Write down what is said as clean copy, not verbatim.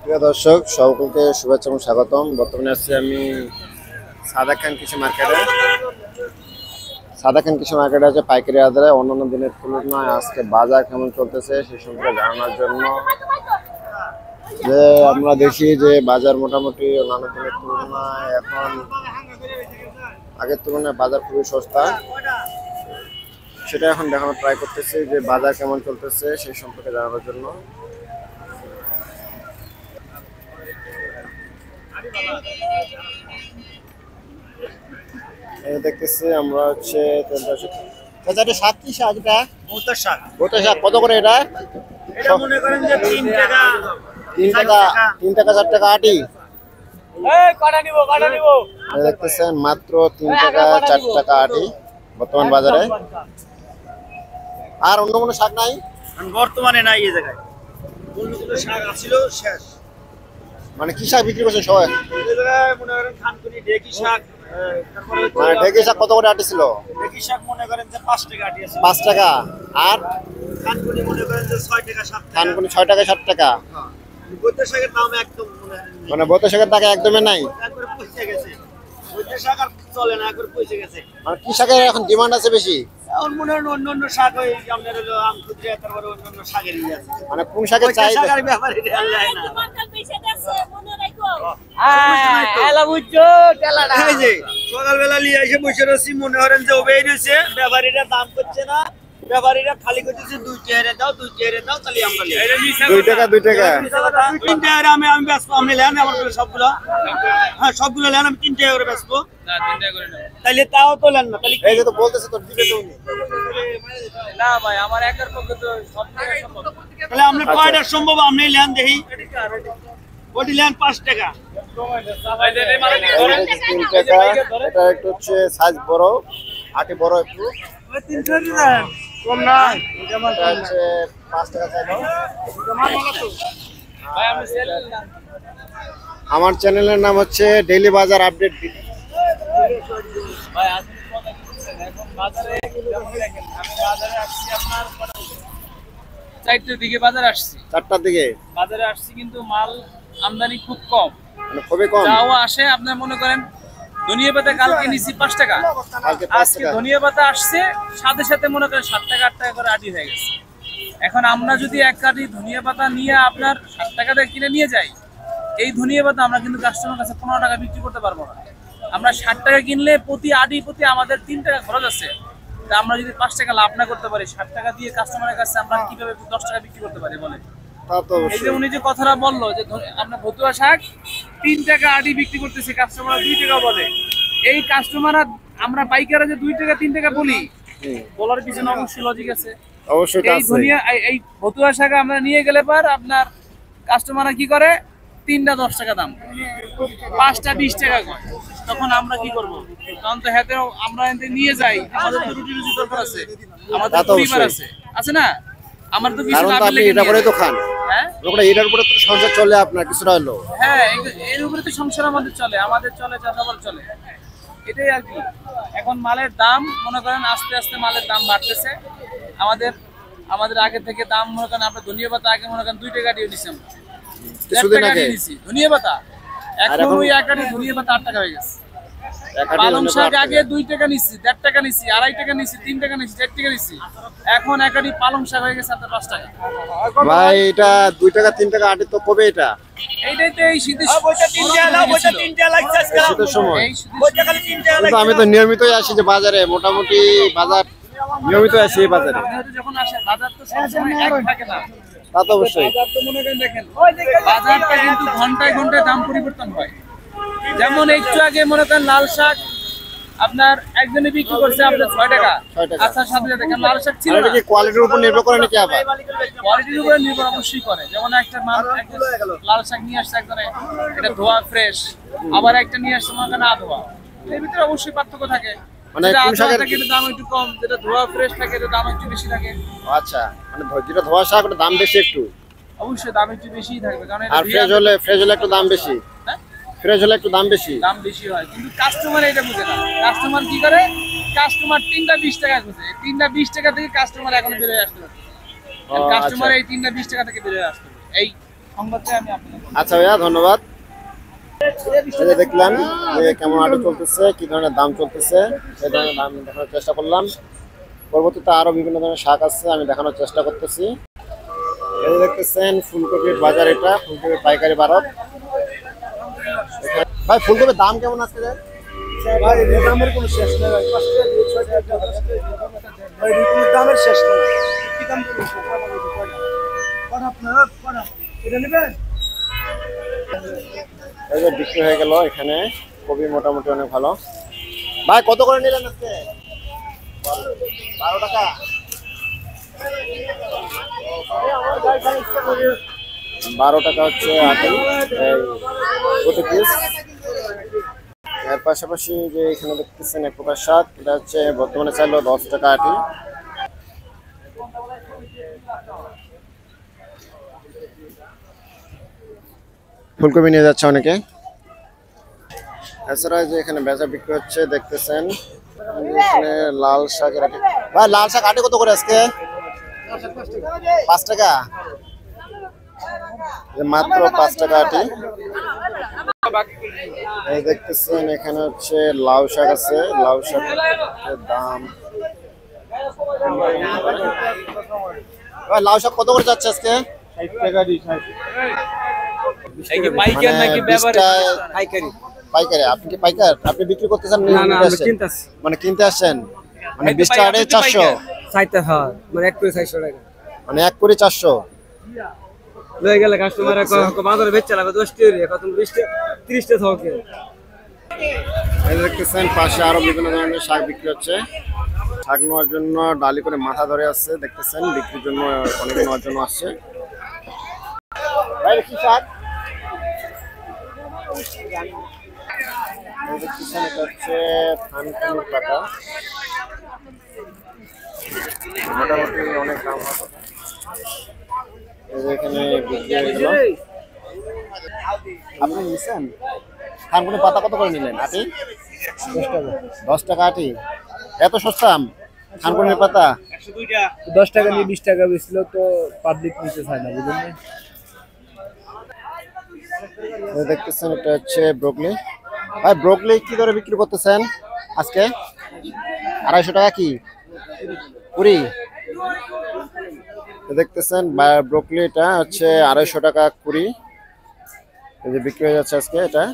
প্রিয় দর্শক সকলকে শুভেচ্ছা এবং স্বাগতম। বর্তমানে আছি আমি সাদাক খান কৃষি মার্কেটে। সাদাক খান কৃষি মার্কেটে আছে পাইকারি আদারে অন্যান্য দিনের তুলনায় আজকে বাজার কেমন চলতেছে সেই সম্পর্কে জানানোর জন্য। যে আমরা দেখি যে বাজার মোটামুটি অন্যান্য দিনের তুলনায় এখন আগের তুলনায় বাজার খুবই সস্তা, সেটা এখন দেখানোর ট্রাই করতেছি যে বাজার কেমন চলতেছে সেই সম্পর্কে জানানোর জন্য। দেখতেছি আমরা হচ্ছে কত করে এটা? 3 টাকা 4 টাকা আটি দেখতেছেন, মাত্র 3 টাকা 4 টাকা আটি বর্তমান বাজারে। আর অন্য কোনো শাক নাই বর্তমানে নাই এই জায়গায়। অন্য কোনো শাক আছিল শেষ। মানে কি শাক বিক্রি করছে সবাই? এই জায়গায় মনে করেন খানকুনি ঢেকি শাক, তারপরে মানে ঢেকি শাক কত করে আটি ছিল? ঢেকি শাক মনে করেন যে 5 টাকা আটি আছে। 5 টাকা। আর খানকুনি মনে করেন যে 6 টাকা 7 টাকা। খানকুনি 6 টাকা 7 টাকা। হ্যাঁ, বৈদ্য শাকের দাম একদম মানে বৈদ্য শাকের দাম একদমই নাই, একবারে পয়সা গেছে। বৈদ্য শাক আর চলে না, একবারে পয়সা গেছে। মানে কি শাকের এখন ডিমান্ড আছে বেশি? এখন মনে হয় অন্য শাক ওই আপনার হলো আমকুদ্রিয়া, তারপরে অন্য শাকেরই আছে। মানে কোন শাকের চাহিদা? শাকের ব্যাপারে এটা যায় না। এই যে সকালবেলা নিয়ে এসে বসে রয়েছি, মনে করেন যে ওবেই রয়েছে, ব্যাপারীরা দাম করছে না, ব্যাপারীরা খালি করতেছে 2 টাকা দাও 2 টাকা দাও, তাহলে আমরা 2 টাকা 2 টাকা 3 টাকা আমি বেচবো। আপনি নেন আমার সবগুলো, হ্যাঁ সবগুলো নেন, আমি 3 টাকা করে বেচবো। না 3 টাকা করে নেন, তাহলে তাও তো নেন না। তাহলে এই যে তো বলতেছে তো দিবে তো না ভাই, আমার একার পক্ষে তো সব টাকা সম্ভব। তাহলে আপনি কয়টা সম্ভব আপনি নেন দেখি। ওটি নেন 5 টাকা। 3 টাকা। এটা একটু হচ্ছে সাইজ বড়, আটি বড় একটু। 300 টাকা কম না, এটা হচ্ছে 5 টাকা চাইলো। ভাই আমি সেল না। আমার চ্যানেলের নাম হচ্ছে ডেইলি বাজার আপডেট। ভাই আপনি কথা বলছেন, এখন বাজারে যেমন দেখেন, আমি বাজারে আসছি আপনার 4টার দিকে বাজারে আসছি। 4টার দিকে বাজারে আসছি, কিন্তু মাল আমদানি খুব কম, মানে খুবই কম। যাও আসে আপনার মনে করেন ধনিয়া পাতা কালকে নিছি 5 টাকা, কালকে 5 আজকে টাকা। ধনিয়া পাতা আসছে সাথে সাথে মনে করেন 7 টাকা 8 টাকা করে আটি হয়ে গেছে। এখন আমরা যদি এক কাটি ধনিয়া পাতা নিয়ে আপনার 7 টাকা দিয়ে কিনে নিয়ে যাই, এই ধনিয়া পাতা আমরা কিন্তু কাস্টমার কাছে 15 টাকা বিক্রি করতে পারবো না। আমরা 60 টাকা কিনলে প্রতি আটি প্রতি আমাদের 3 টাকা খরচ আছে। তা আমরা যদি 5 টাকা লাভ না করতে পারি, 60 টাকা দিয়ে কাস্টমারের কাছে আমরা কিভাবে 10 টাকা বিক্রি করতে পারি বলেন? তা তো এই যে অবশ্যই। উনি যে কথাটা বললো যে আপনার ভতুয়া শাক 3 টাকা আটি বিক্রি করতেছে, কাস্টমার 2 টাকা বলে। এই কাস্টমাররা আমরা পাইকাররা যে 2 টাকা 3 টাকা বলি, বলার পিছনে অবশ্যই লজিক আছে। অবশ্যই এই ধনিয়া এই ভতুয়া শাক আমরা নিয়ে গেলে পর আপনার কাস্টমাররা কি করে, 3টা 10 টাকা দাম, 5টা 20 টাকা কয়। তখন আমরা কি করব? তখন তো হাতে আমরা নিয়ে যাই, আমাদের তো রুটি রুজি দরকার আছে, আমাদের পরিবার আছে, আছে না? আমার তো কিছু লাভ আপনি এটা করে তো খান। হ্যাঁ ওটা এটার উপরে তো সংসার চলে আপনার কিছুটা হলো। হ্যাঁ, এর উপরে তো সংসার আমাদের চলে, আমাদের চলে, চাষাবাদ চলে, এটাই আর কি। এখন মালের দাম মনে করেন আস্তে আস্তে মালের দাম বাড়তেছে। আমাদের আগে থেকে দাম মনে করেন আপনার ধনিয়া পাতা আগে মনে করেন 2 টাকা দিয়ে দিচ্ছি আমরা, 1 টাকা দিয়ে দিচ্ছি ধনিয়া পাতা। এখন ওই 1 কাঠি ধনিয়া পাতা 8 টাকা হয়ে গেছে। পালং শাক আগে 2 টাকা নিচ্ছি, 1.5 টাকা নিচ্ছি, 2.5 টাকা নিচ্ছি, 3 টাকা নিচ্ছি, 4 টাকা নিচ্ছি। এখন 1 কাঠি পালং শাক হয়ে গেছে আপনার 5 টাকা। ভাই এটা 2 টাকা 3 টাকা আটি তো কবে এটা? এইটাই তো এই শীতের বইটা 3 টাকা দাও, বইটা 3 টাকা লাগছে আজকে। শীতের সময় এই শীতের বইটা খালি 3 টাকা কিন্তু লাগছে। আমি তো নিয়মিতই আসি যে বাজারে, মোটামুটি বাজার নিয়মিত আসি এই বাজারে। আপনি হয়তো যখন আসেন বাজার তো সবসময় এক থাকে না। তা তো অবশ্যই। বাজার তো মনে করেন দেখেন, বাজারটা কিন্তু ঘন্টায় ঘন্টায় দাম পরিবর্তন হয়। যেমন একটু আগে মনে করেন লাল শাক আপনার একজনে বিক্রি করছে আপনার 6 টাকা। 6 টাকা। আচ্ছা সাথে দেখেন লাল শাক ছিল আর এটা না। কি কোয়ালিটির উপর নির্ভর করে নাকি আবার? কোয়ালিটির উপরে নির্ভর অবশ্যই করে। যেমন একটা লাল শাক নিয়ে আসছে একজনে, এটা ধোয়া ফ্রেশ, আবার একটা নিয়ে আসছে মনে করেন আধোয়া। এর ভিতরে অবশ্যই পার্থক্য থাকে। মানে যেটা কোন আধোয়া শাকের থাকে এটার দাম একটু কম, যেটা ধোয়া ফ্রেশ থাকে এটার দাম একটু বেশি থাকে। আচ্ছা, মানে যেটা ধোয়া শাক ওটা দাম বেশি একটু, অবশ্যই দাম একটু বেশিই থাকবে, কারণ এটা আর ফ্রেশ হলে একটু দাম বেশি। হ্যাঁ? ফ্রেশ হলে একটু দাম বেশি। দাম বেশি হয়, কিন্তু কাস্টমার এটা বুঝে না। কাস্টমার কি করে, কাস্টমার 3টা 20 টাকা খুঁজে, 3টা 20 টাকা থেকে কাস্টমার এখন বের হয়ে আসতে পারছে। কাস্টমার এই 3টা 20 টাকা থেকে বের হয়ে আসতে পারছে। এই সংবাদটা আমি আপনাকে আচ্ছা ভাইয়া, ধন্যবাদ। এই যে দেখলাম যে কেমন আলু চলতেছে, কি ধরনের দাম চলতেছে, সেই ধরনের দাম দেখানোর চেষ্টা করলাম। পরবর্তীতে আরো বিভিন্ন ধরনের শাক আছে, আমি দেখানোর চেষ্টা করতেছি। এই যে দেখতেছেন ফুলকপির বাজার, এটা ফুলকপির পাইকারি বারত। ভাই ফুলকপির দাম কেমন আছে রে? ভাই দামের কোনো শেষ নেই ভাই, 5 টাকা দিয়ে 6 টাকা ভাই, কোনো দামের শেষ নেই। কি দাম বলছেন? কটা আপনার কটা এটা নেবেন? এই যে বিক্রি হয়ে গেল এখানে কপি, মোটামুটি অনেক ভালো। ভাই কত করে নিলেন আজকে? 12 টাকা। 12 টাকা হচ্ছে আপেল প্রতি পিস। এর পাশাপাশি যে এখানে দেখতেছেন এক প্রকার শাক, এটা হচ্ছে বর্তমানে চাইলো 10 টাকা আটি। ফুলকপি নিয়ে যাচ্ছে অনেকে। এছাড়া যে এখানে বেচা বিক্রি হচ্ছে দেখতেছেন, এখানে লাল শাকের আটি। ভাই লাল শাক আটি কত করে আজকে? 5 টাকা, মাত্র 5 টাকা আটি। এই দেখতেছেন এখানে হচ্ছে লাউ শাক আছে, লাউ শাকের দাম। ভাই লাউ শাক কত করে যাচ্ছে আজকে? 60 টাকা দি 60। এই কি পাইকার নাকি ব্যাপারী? পাইকারি। পাইকারি। আপনি কি পাইকার? আপনি বিক্রি করতেছেন? না না, আমরা কিনতাছি। মানে কিনতে আসছেন, মানে 20 টাকা 400, 60 হ্যাঁ, মানে 1 করে 400 টাকা। মানে 1 করে 400 লয়ে গেলে কাস্টমার বাজারে বেচে লাগবে 10 টাকা, কত 20 টাকা 30 টাকা থাকে। এই দেখতেছেন পাশে আরো বিভিন্ন ধরনের শাক বিক্রি হচ্ছে। শাক নেওয়ার জন্য ডালি করে মাথা ধরে আসছে, দেখতেছেন বিক্রির জন্য অনেকে নেওয়ার জন্য আসছে। ভাই কি শাক? এই দেখতেছেন এটা হচ্ছে থানকুনির পাতা, মোটামুটি অনেক দাম হবে। এই যে এখানে বিক্রি হয়ে গেল। আপনি নিছেন থানকুনির পাতা কত করে নিলেন আটি? 10 টাকা। 10 টাকা আটি, এত সস্তা থানকুনির পাতা? 10 টাকা নিয়ে 20 টাকা বেচছিল, তো পাবলিক নিতে চায় না, বুঝলেন না? দেখতেছেন এটা হচ্ছে ব্রোকলি। ভাই ব্রোকলি কি দরে বিক্রি করতেছেন আজকে? 250 টাকা কি 20? দেখতেছেন ব্রোকলি, এটা হচ্ছে 250 টাকা 20। এই যে বিক্রি হয়ে যাচ্ছে আজকে এটা।